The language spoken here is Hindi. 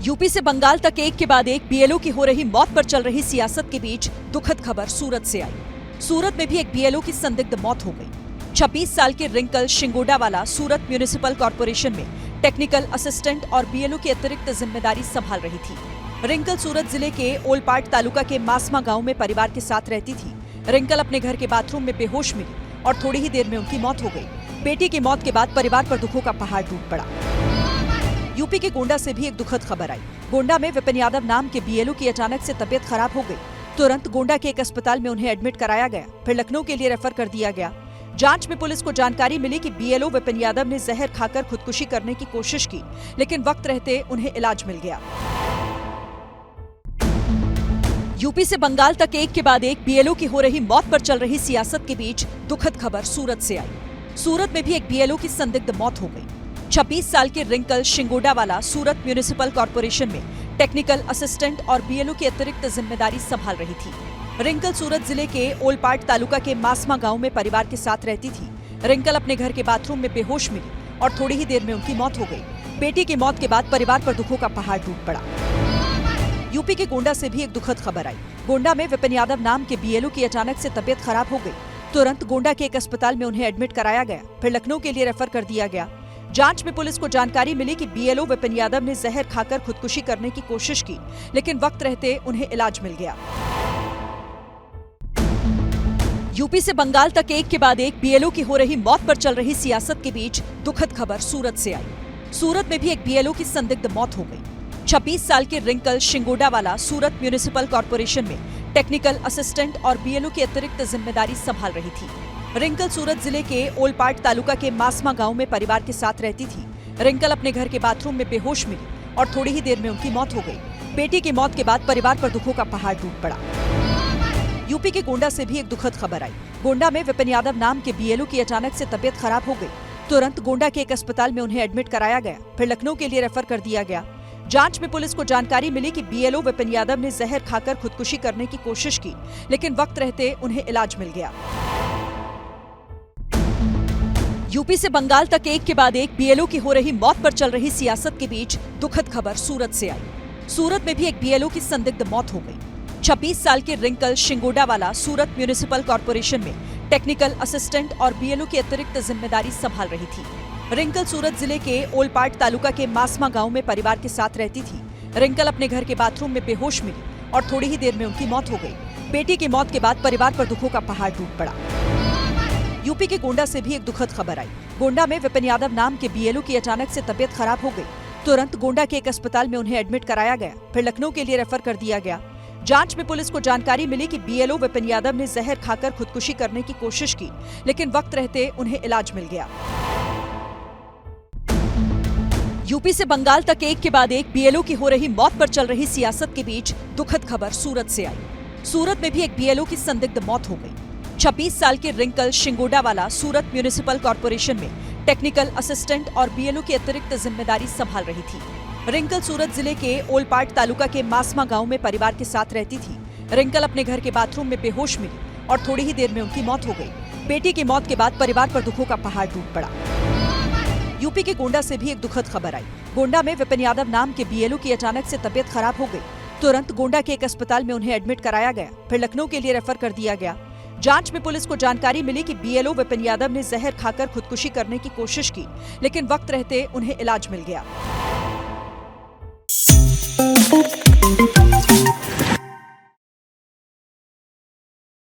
यूपी से बंगाल तक एक के बाद एक बीएलओ की हो रही मौत पर चल रही सियासत के बीच दुखद खबर सूरत से आई। सूरत में भी एक बीएलओ की संदिग्ध मौत हो गई। 26 साल के रिंकल शिंगोडावाला सूरत म्यूनिसिपल कॉर्पोरेशन में टेक्निकल असिस्टेंट और बीएलओ की अतिरिक्त जिम्मेदारी संभाल रही थी। रिंकल सूरत जिले के ओलपाट तालुका के मासमा गांव में परिवार के साथ रहती थी। रिंकल अपने घर के बाथरूम में बेहोश मिली और थोड़ी ही देर में उनकी मौत हो गई। बेटी की मौत के बाद परिवार पर दुखों का पहाड़ टूट पड़ा। यूपी के गोंडा से भी एक दुखद खबर आई। गोंडा में विपिन यादव नाम के बीएलओ की अचानक से तबीयत खराब हो गई। तुरंत गोंडा के एक अस्पताल में उन्हें एडमिट कराया गया, फिर लखनऊ के लिए रेफर कर दिया गया। जांच में पुलिस को जानकारी मिली कि बीएलओ विपिन यादव ने जहर खाकर खुदकुशी करने की कोशिश की, लेकिन वक्त रहते उन्हें इलाज मिल गया। यूपी से बंगाल तक एक के बाद एक बीएलओ की हो रही मौत पर चल रही सियासत के बीच दुखद खबर सूरत से आई। सूरत में भी एक बीएलओ की संदिग्ध मौत हो गई। 26 साल के रिंकल शिंगोडावाला सूरत म्यूनिसिपल कॉर्पोरेशन में टेक्निकल असिस्टेंट और बीएलओ की अतिरिक्त जिम्मेदारी संभाल रही थी। रिंकल सूरत जिले के ओलपाट तालुका के मासमा गांव में परिवार के साथ रहती थी। रिंकल अपने घर के बाथरूम में बेहोश मिली और थोड़ी ही देर में उनकी मौत हो गई। बेटी की मौत के बाद परिवार पर दुखों का पहाड़ टूट पड़ा। यूपी के गोंडा से भी एक दुखद खबर आई। गोंडा में विपिन यादव नाम के बीएलओ की अचानक से तबीयत खराब हो गई। तुरंत गोंडा के एक अस्पताल में उन्हें एडमिट कराया गया, फिर लखनऊ के लिए रेफर कर दिया गया। जांच में पुलिस को जानकारी मिली कि बीएलओ विपिन यादव ने जहर खाकर खुदकुशी करने की कोशिश की, लेकिन वक्त रहते उन्हें इलाज मिल गया। यूपी से बंगाल तक एक के बाद एक बीएलओ की हो रही मौत पर चल रही सियासत के बीच दुखद खबर सूरत से आई। सूरत में भी एक बीएलओ की संदिग्ध मौत हो गई। 26 साल के रिंकल शिंगोडावाला सूरत म्यूनिसिपल कॉर्पोरेशन में टेक्निकल असिस्टेंट और बीएलओ की अतिरिक्त जिम्मेदारी संभाल रही थी। रिंकल सूरत जिले के ओलपाट तालुका के मासमा गांव में परिवार के साथ रहती थी। रिंकल अपने घर के बाथरूम में बेहोश मिली और थोड़ी ही देर में उनकी मौत हो गई। बेटी की मौत के बाद परिवार पर दुखों का पहाड़ टूट पड़ा। यूपी के गोंडा से भी एक दुखद खबर आई। गोंडा में विपिन यादव नाम के बीएलओ की अचानक से तबीयत खराब हो गई। तुरंत गोंडा के एक अस्पताल में उन्हें एडमिट कराया गया, फिर लखनऊ के लिए रेफर कर दिया गया। जांच में पुलिस को जानकारी मिली कि बीएलओ विपिन यादव ने जहर खाकर खुदकुशी करने की कोशिश की, लेकिन वक्त रहते उन्हें इलाज मिल गया। यूपी से बंगाल तक एक के बाद एक बीएलओ की हो रही मौत पर चल रही सियासत के बीच दुखद खबर सूरत से आई। सूरत में भी एक बीएलओ की संदिग्ध मौत हो गई। 26 साल के रिंकल शिंगोडावाला सूरत म्यूनिसिपल कॉर्पोरेशन में टेक्निकल असिस्टेंट और बीएलओ की अतिरिक्त जिम्मेदारी संभाल रही थी। रिंकल सूरत जिले के ओलपाट तालुका के मासमा गांव में परिवार के साथ रहती थी। रिंकल अपने घर के बाथरूम में बेहोश मिली और थोड़ी ही देर में उनकी मौत हो गई। बेटी की मौत के बाद परिवार पर दुखों का पहाड़ टूट पड़ा। यूपी के गोंडा से भी एक दुखद खबर आई। गोंडा में विपिन यादव नाम के बीएलओ की अचानक से तबीयत खराब हो गई। तुरंत गोंडा के एक अस्पताल में उन्हें एडमिट कराया गया, फिर लखनऊ के लिए रेफर कर दिया गया। जांच में पुलिस को जानकारी मिली कि बीएलओ विपिन यादव ने जहर खाकर खुदकुशी करने की कोशिश की, लेकिन वक्त रहते उन्हें इलाज मिल गया। यूपी से बंगाल तक एक के बाद एक बीएलओ की हो रही मौत पर चल रही सियासत के बीच दुखद खबर सूरत से आई। सूरत में भी एक बीएलओ की संदिग्ध मौत हो गई। 26 साल के रिंकल शिंगोडावाला सूरत म्यूनिसिपल कॉर्पोरेशन में टेक्निकल असिस्टेंट और बीएलओ की अतिरिक्त जिम्मेदारी संभाल रही थी। रिंकल सूरत जिले के ओलपाट तालुका के मासमा गांव में परिवार के साथ रहती थी। रिंकल अपने घर के बाथरूम में बेहोश मिली और थोड़ी ही देर में उनकी मौत हो गई। बेटी की मौत के बाद परिवार पर दुखों का पहाड़ टूट पड़ा। यूपी के गोंडा से भी एक दुखद खबर आई। गोंडा में विपिन यादव नाम के बीएलओ की अचानक से तबीयत खराब हो गई। तुरंत गोंडा के एक अस्पताल में उन्हें एडमिट कराया गया, फिर लखनऊ के लिए रेफर कर दिया गया। जांच में पुलिस को जानकारी मिली कि बीएलओ विपिन यादव ने जहर खाकर खुदकुशी करने की कोशिश की, लेकिन वक्त रहते उन्हें इलाज मिल गया।